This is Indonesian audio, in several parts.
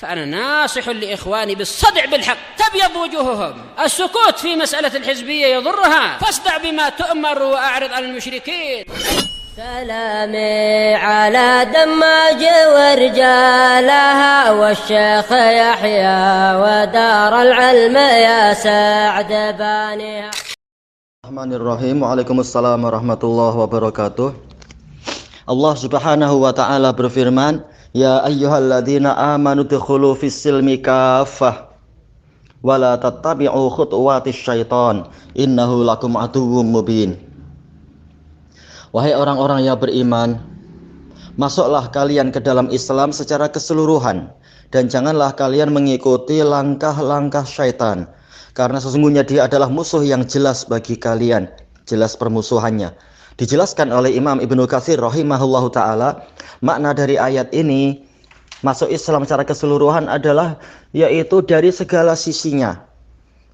فأنا ناصح لإخواني بالصدع بالحق تبيض وجوههم. السكوت في مسألة الحزبية يضرها، فاصدع بما تؤمر وأعرض عن المشركين. سلامي على دماج ورجالها والشيخ يحيى ودار العلم يا سعد بانيها. Bismillahirrahmanirrahim. Waalaikumsalam warahmatullahi wabarakatuh. Allah Subhanahu wa taala berfirman, ya ayyuhalladzina amanu dukhulu fis-silmi kaffah wa la tattabi'u khutuwatis syaitan innahu lakum aduwwum mubin. Wahai orang-orang yang beriman, masuklah kalian ke dalam Islam secara keseluruhan dan janganlah kalian mengikuti langkah-langkah syaitan, karena sesungguhnya dia adalah musuh yang jelas bagi kalian, jelas permusuhannya. Dijelaskan oleh Imam Ibnu Katsir rahimahullahu ta'ala, makna dari ayat ini, masuk Islam secara keseluruhan adalah yaitu dari segala sisinya.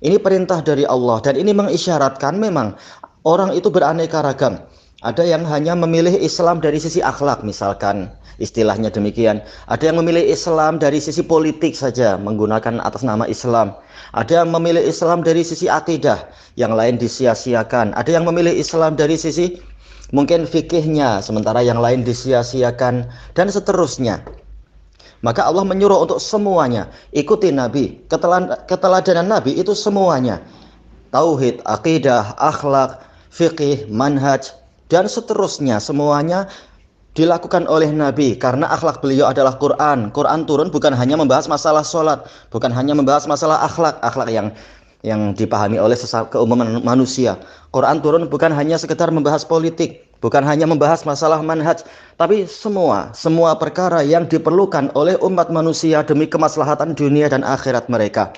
Ini perintah dari Allah dan ini mengisyaratkan memang orang itu beraneka ragam. Ada yang hanya memilih Islam dari sisi akhlak misalkan, istilahnya demikian. Ada yang memilih Islam dari sisi politik saja, menggunakan atas nama Islam. Ada yang memilih Islam dari sisi akidah, yang lain disia-siakan. Ada yang memilih Islam dari sisi mungkin fikihnya, sementara yang lain disia-siakan, dan seterusnya. Maka Allah menyuruh untuk semuanya, ikuti Nabi. Keteladanan Nabi itu semuanya. Tauhid, akidah, akhlak, fikih, manhaj, dan seterusnya. Semuanya dilakukan oleh Nabi karena akhlak beliau adalah Quran. Quran turun bukan hanya membahas masalah sholat, bukan hanya membahas masalah akhlak yang dipahami oleh keumuman manusia. Quran turun bukan hanya sekedar membahas politik, bukan hanya membahas masalah manhaj, tapi semua perkara yang diperlukan oleh umat manusia demi kemaslahatan dunia dan akhirat mereka.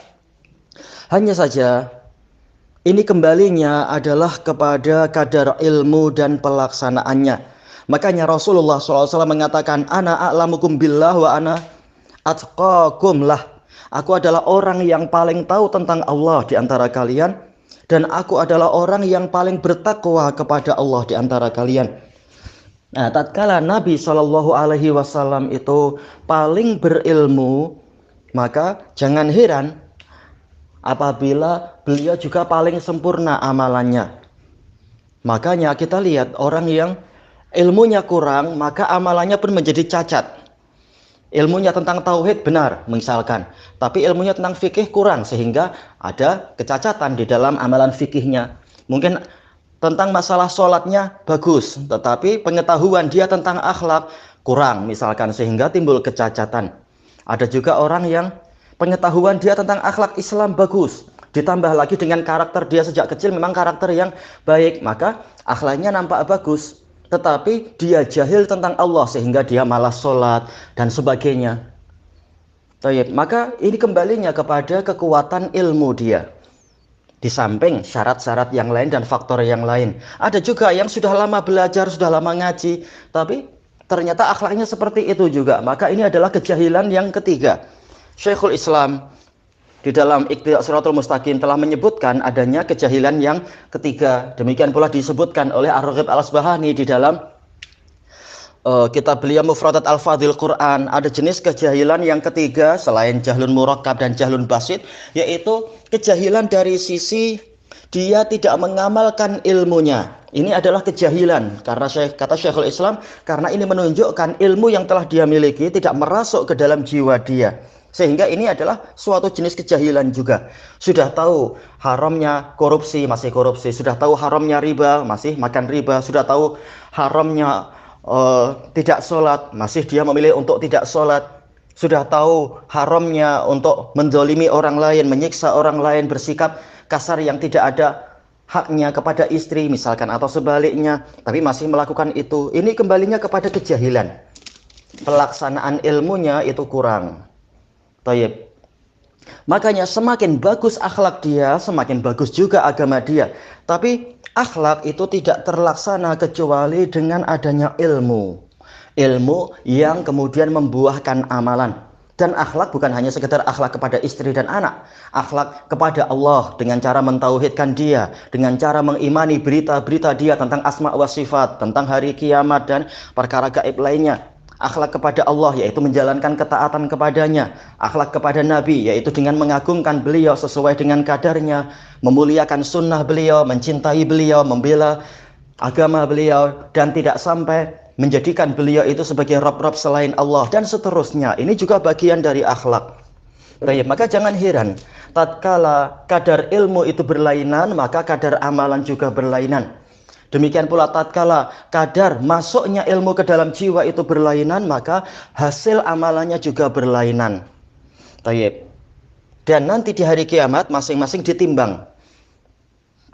Hanya saja ini kembalinya adalah kepada kadar ilmu dan pelaksanaannya. Makanya Rasulullah SAW mengatakan, ana a'lamukum billah wa ana atqakum lah. Aku adalah orang yang paling tahu tentang Allah di antara kalian, dan aku adalah orang yang paling bertakwa kepada Allah di antara kalian. Nah, tatkala Nabi SAW itu paling berilmu, maka jangan heran apabila beliau juga paling sempurna amalannya. Makanya kita lihat orang yang ilmunya kurang, maka amalannya pun menjadi cacat. Ilmunya tentang tauhid benar misalkan, tapi ilmunya tentang fikih kurang, sehingga ada kecacatan di dalam amalan fikihnya. Mungkin tentang masalah sholatnya bagus, tetapi pengetahuan dia tentang akhlak kurang misalkan, sehingga timbul kecacatan. Ada juga orang yang pengetahuan dia tentang akhlak Islam bagus, ditambah lagi dengan karakter dia sejak kecil memang karakter yang baik, maka akhlaknya nampak bagus, tetapi dia jahil tentang Allah sehingga dia malas sholat dan sebagainya. Maka ini kembalinya kepada kekuatan ilmu dia, di samping syarat-syarat yang lain dan faktor yang lain. Ada juga yang sudah lama belajar, sudah lama ngaji, tapi ternyata akhlaknya seperti itu juga. Maka ini adalah kejahilan yang ketiga. Syekhul Islam di dalam Iqtidas Shiratal Mustaqim telah menyebutkan adanya kejahilan yang ketiga. Demikian pula disebutkan oleh Ar-Raghib Al-Asbahani di dalam kitab beliau Mufradat Al-Fadhil Quran. Ada jenis kejahilan yang ketiga selain jahlun murakkab dan jahlun basit, yaitu kejahilan dari sisi dia tidak mengamalkan ilmunya. Ini adalah kejahilan karena kata Syekhul Islam, karena ini menunjukkan ilmu yang telah dia miliki tidak merasuk ke dalam jiwa dia. Sehingga ini adalah suatu jenis kejahilan juga. Sudah tahu haramnya korupsi, masih korupsi. Sudah tahu haramnya riba, masih makan riba. Sudah tahu haramnya tidak sholat, masih dia memilih untuk tidak sholat. Sudah tahu haramnya untuk menzalimi orang lain, menyiksa orang lain, bersikap kasar yang tidak ada haknya kepada istri misalkan, atau sebaliknya, tapi masih melakukan itu. Ini kembalinya kepada kejahilan. Pelaksanaan ilmunya itu kurang. Tayyib. Makanya semakin bagus akhlak dia, semakin bagus juga agama dia. Tapi akhlak itu tidak terlaksana kecuali dengan adanya ilmu. Ilmu yang kemudian membuahkan amalan. Dan akhlak bukan hanya sekedar akhlak kepada istri dan anak. Akhlak kepada Allah dengan cara mentauhidkan dia, dengan cara mengimani berita-berita dia tentang asma wa sifat, tentang hari kiamat dan perkara gaib lainnya. Akhlak kepada Allah yaitu menjalankan ketaatan kepadanya. Akhlak kepada Nabi yaitu dengan mengagungkan beliau sesuai dengan kadarnya, memuliakan sunnah beliau, mencintai beliau, membela agama beliau, dan tidak sampai menjadikan beliau itu sebagai Rabb-Rabb selain Allah, dan seterusnya. Ini juga bagian dari akhlak. Baik, maka jangan heran tatkala kadar ilmu itu berlainan, maka kadar amalan juga berlainan. Demikian pula tatkala kadar masuknya ilmu ke dalam jiwa itu berlainan, maka hasil amalannya juga berlainan. Baik. Dan nanti di hari kiamat masing-masing ditimbang.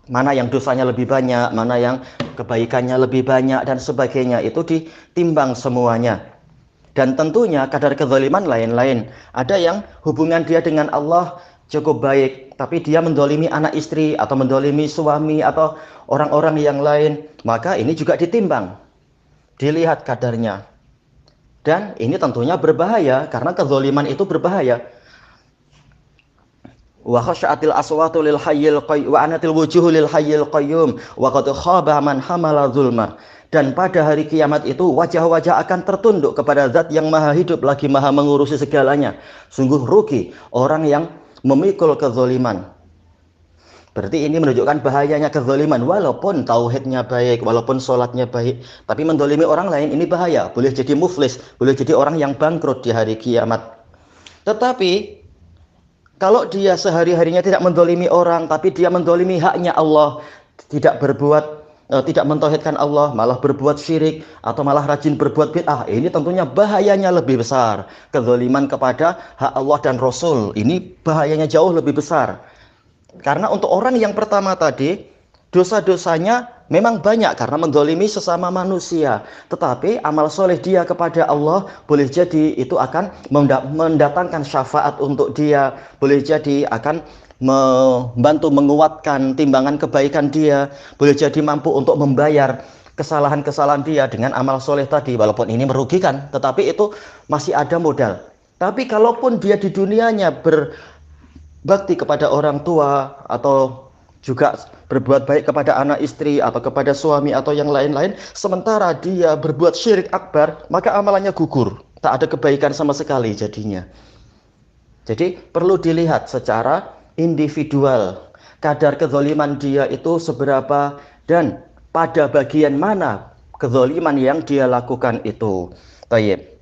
Mana yang dosanya lebih banyak, mana yang kebaikannya lebih banyak, dan sebagainya. Itu ditimbang semuanya. Dan tentunya kadar kezaliman lain-lain. Ada yang hubungan dia dengan Allah cukup baik, tapi dia mendolimi anak istri, atau mendolimi suami, atau orang-orang yang lain, maka ini juga ditimbang, dilihat kadarnya. Dan ini tentunya berbahaya, karena kezaliman itu berbahaya. Wa khasya'atil aswatu lil hayyil qayyum wa anatil wujuhu lil hayyil qayyum wa qad khaba man hamala zulma. Dan pada hari kiamat itu wajah-wajah akan tertunduk kepada zat yang maha hidup lagi maha mengurusi segalanya. Sungguh rugi orang yang memikul kezaliman. Berarti ini menunjukkan bahayanya kezaliman. Walaupun tauhidnya baik, walaupun sholatnya baik, tapi mendolimi orang lain ini bahaya. Boleh jadi muflis, boleh jadi orang yang bangkrut di hari kiamat. Tetapi kalau dia sehari-harinya tidak mendolimi orang, tapi dia mendolimi haknya Allah, tidak mentauhidkan Allah, malah berbuat syirik, atau malah rajin berbuat bid'ah, ini tentunya bahayanya lebih besar. Kezaliman kepada hak Allah dan Rasul, ini bahayanya jauh lebih besar. Karena untuk orang yang pertama tadi, dosa-dosanya memang banyak karena mendolimi sesama manusia. Tetapi amal soleh dia kepada Allah boleh jadi itu akan mendatangkan syafaat untuk dia. Boleh jadi akan membantu menguatkan timbangan kebaikan dia. Boleh jadi mampu untuk membayar kesalahan-kesalahan dia dengan amal soleh tadi. Walaupun ini merugikan, tetapi itu masih ada modal. Tapi kalaupun dia di dunianya berbakti kepada orang tua, atau juga berbuat baik kepada anak istri, atau kepada suami, atau yang lain-lain, sementara dia berbuat syirik akbar, maka amalannya gugur. Tak ada kebaikan sama sekali jadinya. Jadi perlu dilihat secara individual, kadar kezaliman dia itu seberapa, dan pada bagian mana kezaliman yang dia lakukan itu. Baik.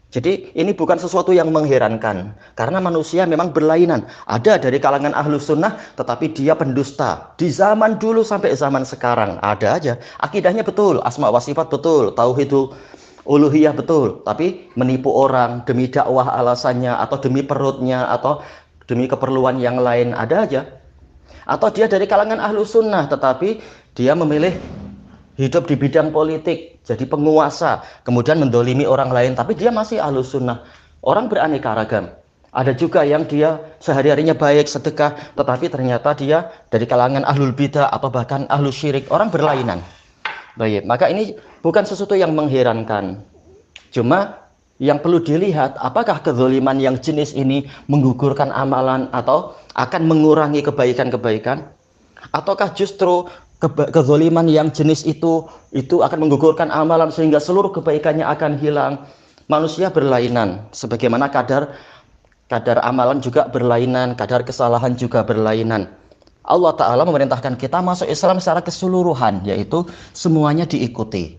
Jadi ini bukan sesuatu yang mengherankan, karena manusia memang berlainan. Ada dari kalangan ahlus sunnah, tetapi dia pendusta. Di zaman dulu sampai zaman sekarang ada aja. Akidahnya betul, asma wa sifat betul, tauhid uluhiyah betul, tapi menipu orang demi dakwah alasannya, atau demi perutnya, atau demi keperluan yang lain, ada aja. Atau dia dari kalangan ahlus sunnah, tetapi dia memilih hidup di bidang politik, jadi penguasa, kemudian mendolimi orang lain, tapi dia masih ahlus sunnah. Orang beraneka ragam. Ada juga yang dia sehari-harinya baik, sedekah, tetapi ternyata dia dari kalangan ahlul bidah atau bahkan ahlus syirik. Orang berlainan. Baik, maka ini bukan sesuatu yang mengherankan. Cuma yang perlu dilihat, apakah kezaliman yang jenis ini menggugurkan amalan atau akan mengurangi kebaikan-kebaikan, ataukah justru kezaliman yang jenis itu akan menggugurkan amalan sehingga seluruh kebaikannya akan hilang. Manusia berlainan, sebagaimana kadar amalan juga berlainan, kadar kesalahan juga berlainan. Allah Ta'ala memerintahkan kita masuk Islam secara keseluruhan, yaitu semuanya diikuti.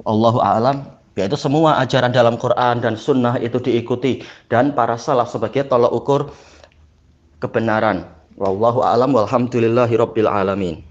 Allahu a'lam, yaitu semua ajaran dalam Quran dan Sunnah itu diikuti, dan para salaf sebagai tolak ukur kebenaran. Wallahu a'lam, walhamdulillahi rabbil alamin.